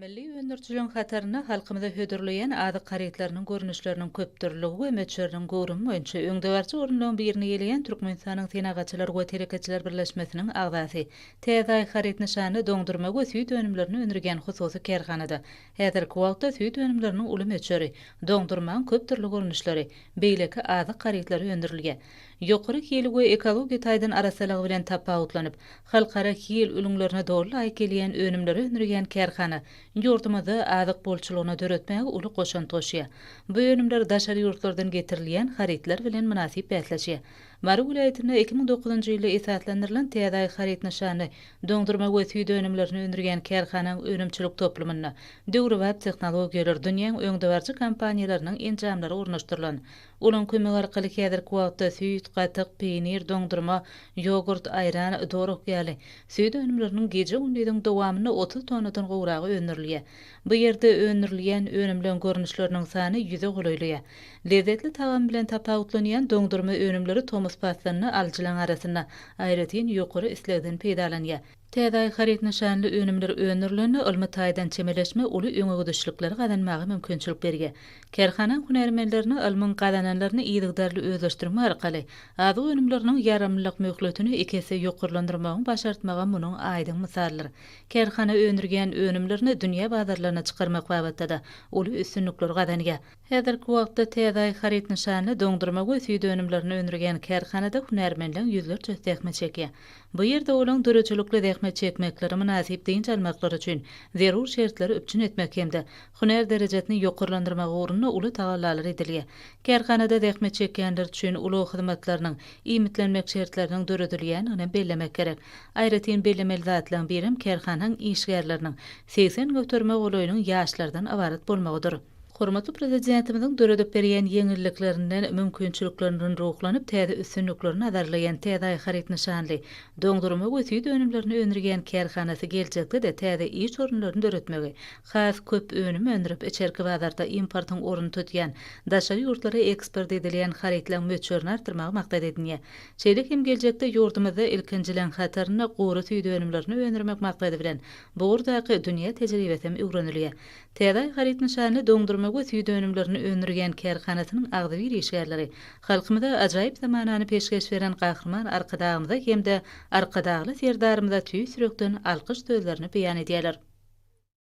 Milli öndürçülüğün hatarına halkymyza hödürleýän adyk garytlarynyň görnüşleriniň köpdürligi we meçheriniň gowrumy boýunça öňdebarçy orunlaryň birini ýeleýän Türkmenistanyň Tenagaçylar we Terekeçiler birleşmesiniň agzasy Täze garyt nyşany doňdurma we süýt önümlerini öndürgen hususy kerhanada. Häzirki wagtda süýt önümleriniň uly meçheri, doňdurmaň köpdürli görnüşleri, beýleki adyk garytlary öndürilýär. Ýokary hili we ekologiýa taýdan arasalygy bilen tapawutlanyp, halkara hil ülüňlerine dogry laýyk gelýän önümleri öndürgen kerhana ýurtymyzda adyk bolçulugyna döretmäge uly goşan toşýar. Bu önümler daşary ýurtlardan getirilýän garytlar bilen münasip bäsleşýär. Mary vilayetinde 2009-njy ýylda esaslandyrılan Täze garyt nyşany doňdurma we süýt önümlerini öndürgen kerhanaň önümçilik toplumyna döwri we tehnologiýalar dünýäň öňdebarçy kompaniýalarynyň enjamlary ornaşdyrylan. Olaň kömegi arkaly häzirki wagtda süýt, gatyk, peýnir, doňdurma, ýogurt, aýran, doruk ýaly süýt önümleriniň geje gündüziň dowamyny 30 tonnadan gowragy öndürilýär. Bu ýerde öndürilýän önümleň görnüşleriniň sany ýüze gulaýlýar. Lezzetli tagam bilen tapawutlanýan doňdurma önümleri Thomas Pastanny aljylaryň arasyna aýratyn ýokary islegden peýdalanýar. Täze garyt nyşanly önümler öndürilende ulmy taýdan çemeleşme uly öňe gidişlikleri gazanmagy mümkinçilik berýär. Kerhana hunermenlerini ilmiň gazananlaryny ýygdarly özleşdirme arkaly adyk önümleriniň ýaramlylyk möhletini ikisi ýokurlandyrmagyň başartmagy munyň aýdyn mysallary. Kerhana öndürgen önümlerini dünýä bazarlaryna çykarmak babatda da uly üstünlikler gazanýar. Häzirki wagtda Täze garyt nyşany doňdurma we süýt önümlerini öndürgen kerhanada hunermenliň ýüzlerçe zähme çekýär. Bu ýerde olaň döreçilikli zähme çekmekleri münasip diň çalmaklary üçin zerur şertleri öpçün etmek hemde huner derejesini ýokurlandyrmak ugrunda uly tagallalar edilýär. Kerhanada zähme çekýänler üçin uly hyzmatlarynyň iýmitlenmek şertleriniň döredilýänini bellemek gerek. Aýratyn bellemeli zatlaryň birim kerhananyň işgärleriniň 80 götürme golaýynyň ýaşlardan awarat bolmagydyr. Hormatly prezidentimiziň döredip berýän ýeňilliklerinden mümkinçiliklerinden ruhlanyp täze üstünliklerini nazarlaýan Täze garyt nyşanly doňdurma we süýt önümlerini öndürgen kerhanasy geljekde de täze iş orunlaryny döretmegi, has köp önüm öndürip içerki bazarda importyň oruny tutýan daşary ýurtlara eksport edilýän garytlaryň möçherini artyrmagy maksat edilýär. Şeýle hem geljekde ýurdumyzda ilkinjilen hataryna gowy süýt önümlerini öndürmek maksady bilen bu urdaky dünýä tejribesem öwrenilýär. Täze garyt nyşany doňdurma we süýt önümlerini öndürgen kerhanasynyň agdy bir işgärleri halkymyza ajaýyp zamanany peşkeş beren gahrman arkadagymyza hem de arkadagly serdarymyza tüý sürekden alkyş sözlerini beýan edýärler.